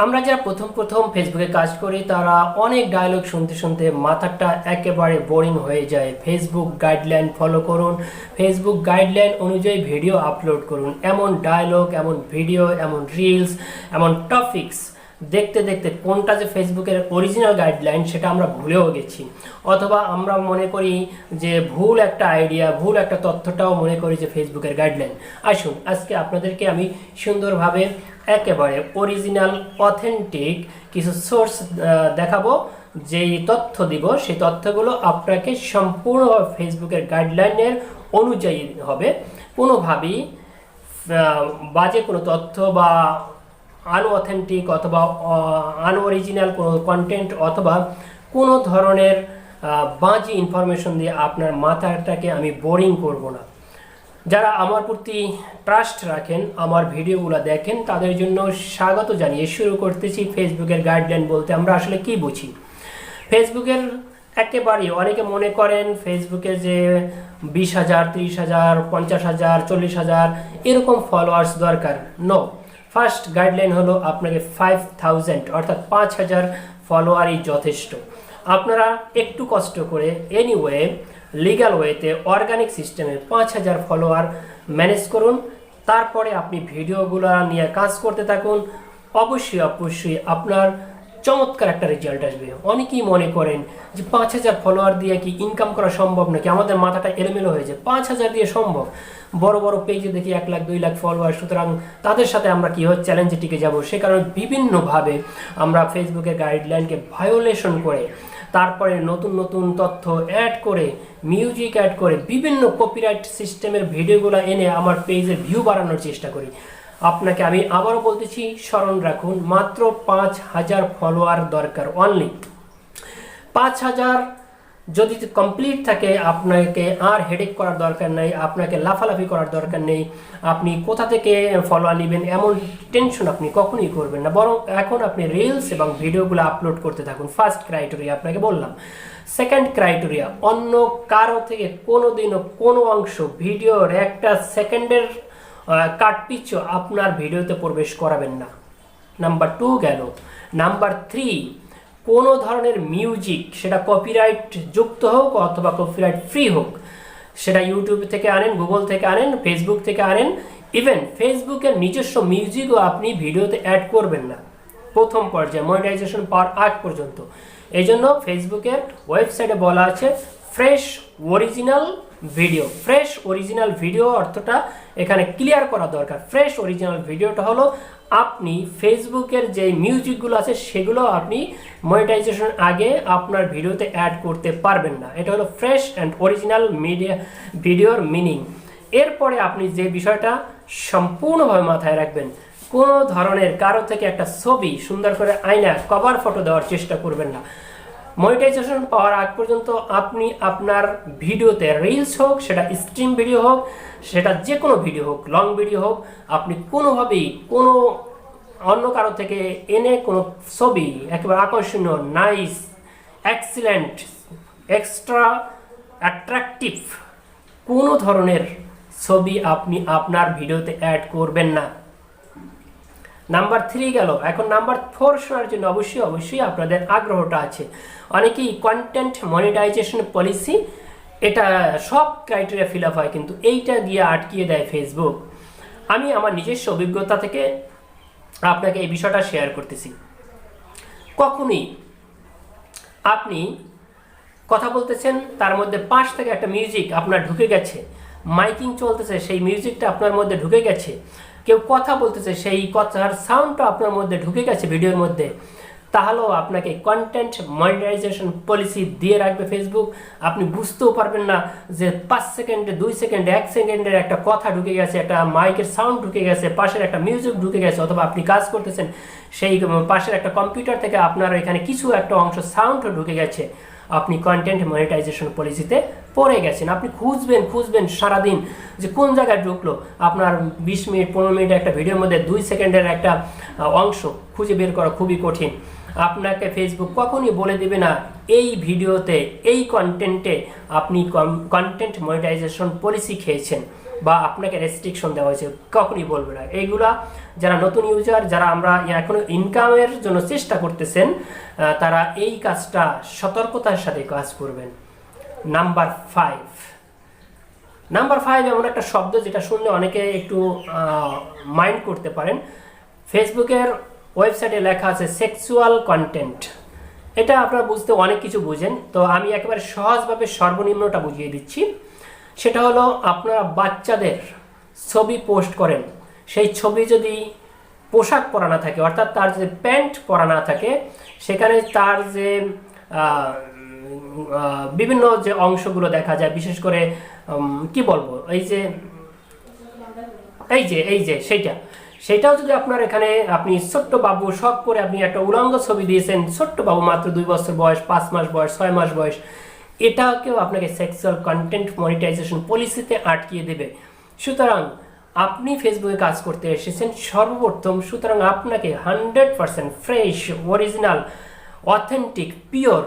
আমরা যারা প্রথম ফেসবুকে কাজ করি তারা অনেক ডায়লগ শুনতে শুনতে মাথাটা একেবারে বোরিং হয়ে যায়। ফেসবুক গাইডলাইন ফলো করুন, ফেসবুক গাইডলাইন অনুযায়ী ভিডিও আপলোড করুন। এমন ডায়লগ, এমন ভিডিও, এমন রিলস, এমন টপিকস দেখতে দেখতে কোনটা যে ফেসবুকের অরিজিনাল গাইডলাইন সেটা আমরা ভুলেও গেছি, অথবা আমরা মনে করি যে ভুল একটা আইডিয়া, ভুল একটা তথ্যটাও মনে করি যে ফেসবুকের গাইডলাইন। আসুন আজকে আপনাদেরকে আমি সুন্দরভাবে একেবারে অরিজিনাল অথেন্টিক কিছু সোর্স দেখাবো। যেই তথ্য দিব সেই তথ্যগুলো আপনাকে সম্পূর্ণ ফেসবুকের গাইডলাইনের অনুযায়ী হবে। কোনোভাবেই বাজে কোনো তথ্য বা আনঅথেন্টিক অথবা আনঅরিজিনাল কোনো কন্টেন্ট অথবা কোনো ধরনের বাজে ইনফরমেশন দিয়ে আপনার মাথাটাকে আমি বোরিং করব না। যারা আমার প্রতি ট্রাস্ট রাখেন, আমার ভিডিওগুলো দেখেন, তাদের জন্য স্বাগত জানিয়ে শুরু করতেছি। ফেসবুকের গাইডলাইন বলতে আমরা আসলে কি বুঝি। ফেসবুকের একেবারেই অনেকে মনে করেন ফেসবুকে যে 20,000, 30,000, 50,000, 40,000 এরকম ফলোয়ার্স দরকার। নো, ফার্স্ট গাইডলাইন হলো আপনাকে 5,000 অর্থাৎ 5,000 ফলোয়ারই যথেষ্ট। আপনারা একটু কষ্ট করে এনিওয়ে লিগ্যাল ওয়েতে অর্গানিক সিস্টেমে 5,000 ফলোয়ার ম্যানেজ করুন। তারপরে আপনি ভিডিওগুলো নিয়ে কাজ করতে থাকুন। অবশ্যই আপনার চমৎকার একটা রেজাল্ট আসবে। অনেকেই মনে করেন যে 5,000 ফলোয়ার দিয়ে কি ইনকাম করা সম্ভব নাকি, আমাদের মাথাটা এলোমেলো হয়ে যায়। 5,000 দিয়ে সম্ভব। বড় বড় পেজে দেখি 1 লাখ 2 লাখ ফলোয়ার, সুতরাং তাদের সাথে আমরা কীভাবে চ্যালেঞ্জে টিকে যাব। সে কারণে বিভিন্নভাবে আমরা ফেসবুকের গাইডলাইনকে ভায়োলেশন করে, তারপরে নতুন নতুন তথ্য অ্যাড করে, মিউজিক অ্যাড করে, বিভিন্ন কপিরাইট সিস্টেমের ভিডিওগুলো এনে আমার পেজের ভিউ বাড়ানোর চেষ্টা করি। আপনাকে আমি আবারও বলতেছি, স্মরণ রাখুন, মাত্র 5,000 ফলোয়ার দরকার অনলি। 5,000 যদি কমপ্লিট থাকে আপনাকে আর হেডেক করার দরকার নেই, আপনাকে লাফালাফি করার দরকার নেই। আপনি কোথা থেকে ফলোয়ার নেবেন এমন টেনশন আপনি কখনোই করবেন না, বরং এখন আপনি রিলস এবং ভিডিওগুলো আপলোড করতে থাকুন। ফার্স্ট ক্রাইটেরিয়া আপনাকে বললাম। সেকেন্ড ক্রাইটেরিয়া, অন্য কারো থেকে কোনোদিনও কোনো অংশ ভিডিওর 1 সেকেন্ডের কাট পিছু আপনার ভিডিওতে প্রবেশ করাবেন না। নাম্বার 2 গেল। নাম্বার 3, কোনো ধরনের মিউজিক, সেটা কপিরাইট যুক্ত হোক অথবা কপিরাইট ফ্রি হোক, সেটা ইউটিউব থেকে আনেন, গুগল থেকে আনেন, ফেসবুক থেকে আনেন, ইভেন ফেসবুকের নিজস্ব মিউজিকও আপনি ভিডিওতে অ্যাড করবেন না প্রথম পর্যায়ে মনিটাইজেশন পাওয়ার আগ পর্যন্ত। এই জন্য ফেসবুকের ওয়েবসাইটে বলা আছে fresh original video. Fresh original video অর্থটা এখানে ক্লিয়ার করা দরকার। ফ্রেশ অরিজিনাল ভিডিওটা হলো আপনি ফেসবুকের যে মিউজিকগুলো আছে সেগুলো আপনি মনিটাইজেশন আগে আপনার ভিডিওতে অ্যাড করতে পারবেন না। এটা হলো ফ্রেশ অ্যান্ড অরিজিনাল ভিডিওর মিনিং। এরপরে আপনি যে বিষয়টা সম্পূর্ণভাবে মাথায় রাখবেন, কোনো ধরনের কারো থেকে একটা ছবি সুন্দর করে আয়না কভার ফটো দেওয়ার চেষ্টা করবেন না। মনিটাইজেশন পাওয়ার আগ পর্যন্ত আপনি আপনার ভিডিওতে রিলস হোক, সেটা স্ট্রিম ভিডিও হোক, সেটা যে কোনো ভিডিও হোক, লং ভিডিও হোক, আপনি কোনোভাবেই কোনো অন্য কারো থেকে এনে কোনো ছবি একেবারে আকর্ষণীয়, নাইস, এক্সিলেন্ট, এক্সট্রা অ্যাট্রাকটিভ কোনো ধরনের ছবি আপনি আপনার ভিডিওতে অ্যাড করবেন না। নাম্বার 3 গেল। এখন নাম্বার 4 শোনার জন্য অবশ্যই আপনাদের আগ্রহটা আছে। অনেকেই কন্টেন্ট মনিটাইজেশন পলিসি, এটা সব ক্রাইটেরিয়া ফিল আপ হয়, কিন্তু এইটা দিয়ে আটকিয়ে দেয় ফেসবুক। আমি আমার নিজস্ব অভিজ্ঞতা থেকে আপনাকে এই বিষয়টা শেয়ার করতেছি। কখনই আপনি কথা বলতেছেন, তার মধ্যে পাশ থেকে একটা মিউজিক আপনার ঢুকে গেছে, মাইকিং চলতেছে, সেই মিউজিকটা আপনার মধ্যে ঢুকে গেছে, কেউ কথা বলতেছে, সেই কথার সাউন্ডটা আপনার মধ্যে ঢুকে গেছে ভিডিওর মধ্যে, তাহলেও আপনাকে কন্টেন্ট মনিটাইজেশন পলিসি দিয়ে রাখবে ফেসবুক। আপনি বুঝতেও পারবেন না যে 5 সেকেন্ডে, 2 সেকেন্ডে, 1 সেকেন্ডের একটা কথা ঢুকে গেছে, একটা মাইকের সাউন্ড ঢুকে গেছে, পাশের একটা মিউজিক ঢুকে গেছে, অথবা আপনি কাজ করতেছেন সেই পাশের একটা কম্পিউটার থেকে আপনার এখানে কিছু একটা অংশ সাউন্ড ঢুকে গেছে। আপনি কন্টেন্ট মনিটাইজেশন পলিসিতে পড়ে গেছেন। আপনি খুঁজবেন সারাদিন যে কোন জায়গায় ঢুকলো। আপনার 20 মিনিট 15 মিনিট একটা ভিডিওর মধ্যে 2 সেকেন্ডের একটা অংশ খুঁজে বের করা খুবই কঠিন। আপনাকে ফেসবুক কখনই বলে দেবে না এই ভিডিওতে, এই কন্টেন্টে আপনি কন্টেন্ট মনিটাইজেশন পলিসি খেয়েছেন। বা আপনাকে রেস্ট্রিকশন দেওয়া হয়েছে, কখনই বলবে না। এইগুলা যারা নতুন ইউজার, যারা আমরা এখনো ইনকামের জন্য চেষ্টা করতেছেন, তারা এই কাজটা সতর্কতার সাথে কাজ করবেন। নাম্বার 5 এমন একটা শব্দ যেটা শুনলে অনেকে একটু মাইন্ড করতে পারেন। ফেসবুকের ওয়েবসাইটে লেখা আছে সেক্সুয়াল কন্টেন্ট। এটা আপনারা বুঝতে অনেক কিছু বুঝেন, তো আমি একেবারে সহজভাবে সর্বনিম্নটা বুঝিয়ে দিচ্ছি। সেটা হলো, আপনারা বাচ্চাদের ছবি পোস্ট করেন, সেই ছবি যদি পোশাক পরা না থাকে, অর্থাৎ তার যে প্যান্ট পরা না থাকে, সেখানে তার যে বিভিন্ন যে অংশগুলো দেখা যায়, বিশেষ করে কি বলবো, এই যে সেটাও যদি আপনার এখানে আপনি ছোট্ট বাবু শখ করে আপনি একটা উলঙ্গ ছবি দিয়েছেন, ছোট্ট বাবু মাত্র 2 বছর বয়স, 5 মাস বয়স, 6 মাস বয়স, এটাকেও আপনাকে সেক্সুয়াল কন্টেন্ট মনিটাইজেশন পলিসিতে আটকিয়ে দেবে। সুতরাং আপনি ফেসবুকে কাজ করতে এসেছেন সর্বপ্রথম, সুতরাং আপনাকে 100% ফ্রেশ, অরিজিনাল, অথেন্টিক, পিওর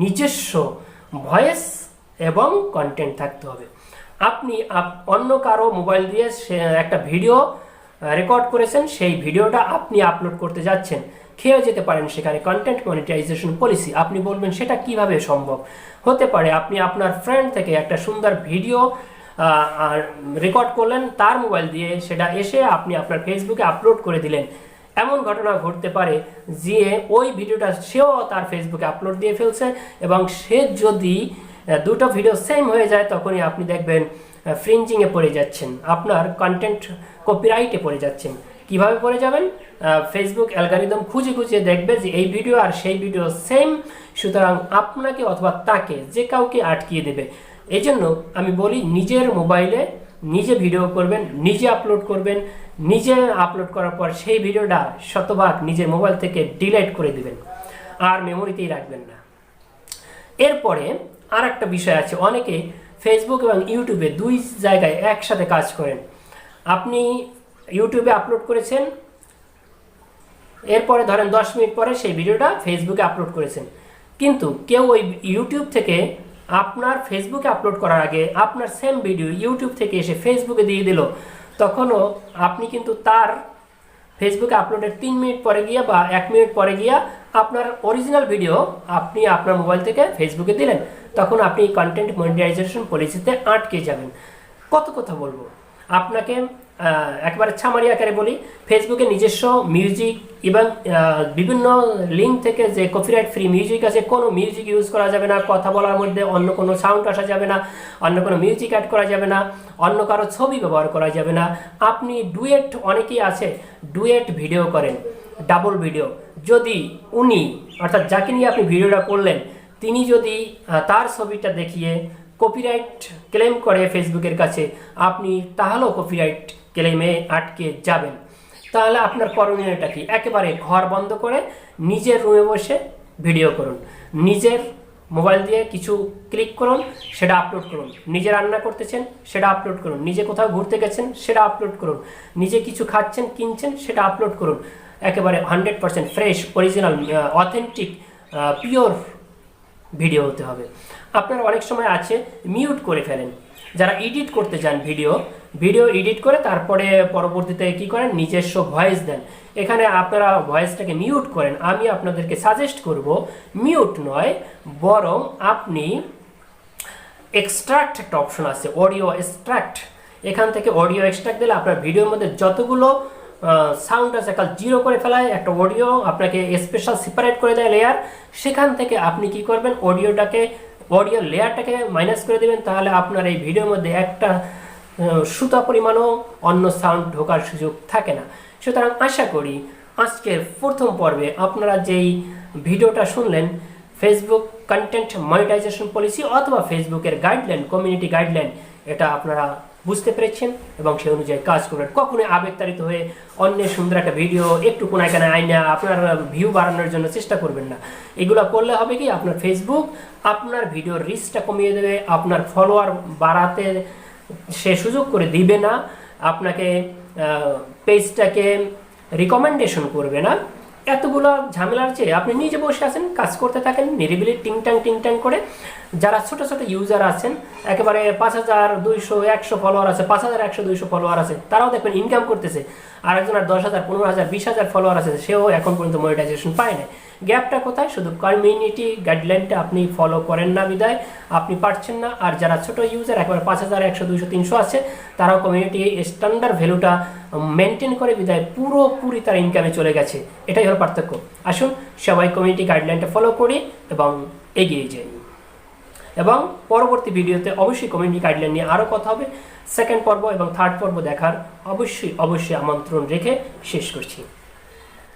নিজস্ব ভয়েস এবং কন্টেন্ট থাকতে হবে। আপনি অন্য কারো মোবাইল দিয়ে একটা ভিডিও রেকর্ড করেছেন, সেই ভিডিওটা আপনি আপলোড করতে যাচ্ছেন, খেয়ে যেতে পারেন সেখানে কন্টেন্ট মনিটাইজেশন পলিসি। আপনি বলবেন সেটা কিভাবে সম্ভব? হতে পারে আপনি আপনার ফ্রেন্ড থেকে একটা সুন্দর ভিডিও রেকর্ড করলেন তার মোবাইল দিয়ে, সেটা এসে আপনি আপনার ফেসবুকে আপলোড করে দিলেন। এমন ঘটনা ঘটতে পারে যে ওই ভিডিওটা সেও তার ফেসবুকে আপলোড দিয়ে ফেলছে, এবং সে যদি দুটো ভিডিও সেম হয়ে যায়, তখনই আপনি দেখবেন ফ্রিঞ্জিংয়ে পড়ে যাচ্ছেন, আপনার কন্টেন্ট কপিরাইটে পড়ে যাচ্ছেন। কিভাবে পড়ে যাবেন? ফেসবুক অ্যালগরিদম খুঁজে খুঁজে দেখবে যে এই ভিডিও আর সেই ভিডিও সেম, সুতরাং আপনাকে অথবা তাকে যে কাউকে আটকিয়ে দেবে। এই জন্য আমি বলি, নিজের মোবাইলে নিজে ভিডিও করবেন, নিজে আপলোড করবেন, নিজে আপলোড করার পর সেই ভিডিওটা শতভাগ নিজের মোবাইল থেকে ডিলিট করে দিবেন, আর মেমোরিতেই রাখবেন না। এরপরে আর একটা বিষয় আছে, অনেকে ফেসবুক এবং ইউটিউবে দুই জায়গায় একসাথে কাজ করেন। আপনি ইউটিউবে আপলোড করেছেন, এরপরে ধরেন 10 মিনিট পরে সেই ভিডিওটা ফেসবুকে আপলোড করেছেন, কিন্তু কেউ ওই ইউটিউব থেকে আপনার ফেসবুকে আপলোড করার আগে আপনার সেম ভিডিও ইউটিউব থেকে এসে ফেসবুকে দিয়ে দিল, তখনও আপনি কিন্তু তার ফেসবুকে আপলোডের 3 মিনিট পরে গিয়া বা 1 মিনিট পরে গিয়া আপনার অরিজিনাল ভিডিও আপনি আপনার মোবাইল থেকে ফেসবুকে দিলেন, তখন আপনি কন্টেন্ট মনিটাইজেশন পলিসিতে আটকে যাবেন। কত কথা বলবো আপনাকে, একবারে ছামারি আকারে বলি, ফেসবুকে নিজস্ব মিউজিক এবং বিভিন্ন লিঙ্ক থেকে যে কপিরাইট ফ্রি মিউজিক আছে, কোনো মিউজিক ইউজ করা যাবে না, কথা বলার মধ্যে অন্য কোনো সাউন্ড আসা যাবে না, অন্য কোনো মিউজিক অ্যাড করা যাবে না, অন্য কারো ছবি ব্যবহার করা যাবে না। আপনি ডুয়েট, অনেকেই আছে ডুয়েট ভিডিও করেন, ডাবল ভিডিও, যদি উনি অর্থাৎ যাকে নিয়ে আপনি ভিডিওটা করলেন তিনি যদি তার ছবিটা দেখিয়ে কপিরাইট ক্লেম করে ফেসবুকের কাছে, আপনি তাহলেও কপিরাইট ক্লেমে আটকে যাবেন। তাহলে আপনার করণীয়টা কি? একেবারে ঘর বন্ধ করে নিজের রুমে বসে ভিডিও করুন, নিজের মোবাইল দিয়ে কিছু ক্লিক করুন, সেটা আপলোড করুন। নিজে রান্না করতেছেন, সেটা আপলোড করুন। নিজে কোথাও ঘুরতে গেছেন, সেটা আপলোড করুন। নিজে কিছু খাচ্ছেন, কিনছেন, সেটা আপলোড করুন। একেবারে 100% fresh, original, authentic, pure video হতে হবে। আপনার অনেক সময় আছে মিউট করে ফেলেন, যারা এডিট করতে যান ভিডিও এডিট করে তারপরে পরবর্তীতে কি করেন, নিজস্ব ভয়েস দেন। এখানে আপনারা ভয়েসটাকে মিউট করেন। আমি আপনাদেরকে সাজেস্ট করব মিউট নয়, বরং আপনি এক্সট্রাক্ট একটা অপশন আছে, অডিও এক্সট্রাক্ট। এখান থেকে অডিও এক্সট্রাক্ট দিলে আপনার ভিডিওর মধ্যে যতগুলো সাউন্ড আছে কাল জিরো করে ফেলায়, একটা অডিও আপনাকে স্পেশাল সেপারেট করে দেয় লেয়ার। সেখান থেকে আপনি কি করবেন, অডিও লেয়ারটাকে মাইনাস করে দেবেন, তাহলে আপনার এই ভিডিওর মধ্যে একটা সুতা পরিমাণও অন্য সাউন্ড ঢোকার সুযোগ থাকে না। সুতরাং আশা করি আজকের প্রথম পর্বে আপনারা যেই ভিডিওটা শুনলেন, ফেসবুক কন্টেন্ট মনিটাইজেশন পলিসি অথবা ফেসবুকের গাইডলাইন, কমিউনিটি গাইডলাইন, এটা আপনারা বুঝতে পেরেছেন এবং সেই অনুযায়ী কাজ করবেন। কখনোই আবেগতাড়িত হয়ে অন্যের সুন্দর একটা ভিডিও একটু কোনায় কানায় আইনা আপনার ভিউ বাড়ানোর জন্য চেষ্টা করবেন না। এগুলো করলে হবে কি, আপনার ফেসবুক আপনার ভিডিওর রিচটা কমিয়ে দেবে, আপনার ফলোয়ার বাড়াতে সে সুযোগ করে দিবে না, আপনাকে পেজটাকে রিকমেন্ডেশন করবে না। এতগুলো ঝামেলার চেয়ে আপনি নিজে বসে আছেন, কাজ করতে থাকেন নিরিবিলি টিং করে। যারা ছোট ছোট ইউজার আছেন, একেবারে 5200 100 ফলোয়ার আছে, 5100 200 ফলোয়ার আছে, তারাও দেখবেন ইনকাম করতেছে। আর একজনের 10,000 15,000 20,000 ফলোয়ার আছে, সেও এখন পর্যন্ত মনিটাইজেশন পায় না। গ্যাপটা কোথায়? শুধু কমিউনিটি গাইডলাইনটা আপনি ফলো করেন না বিদায় আপনি পারছেন না। আর যারা ছোট ইউজার একেবারে 5000 100 200 300 আছে, তারাও কমিউনিটি স্ট্যান্ডার্ড ভ্যালুটা মেনটেন করে বিদায় পুরোপুরি তার ইনকামে চলে গেছে। এটাই হলো পার্থক্য। আসুন সবাই কমিউনিটি গাইডলাইনটা ফলো করি এবং এগিয়ে যাই। এবং পরবর্তী ভিডিওতে অবশ্যই কমিউনিটি গাইডলাইন নিয়ে আরও কথা হবে। সেকেন্ড পর্ব এবং থার্ড পর্ব দেখার অবশ্যই আমন্ত্রণ রেখে শেষ করছি।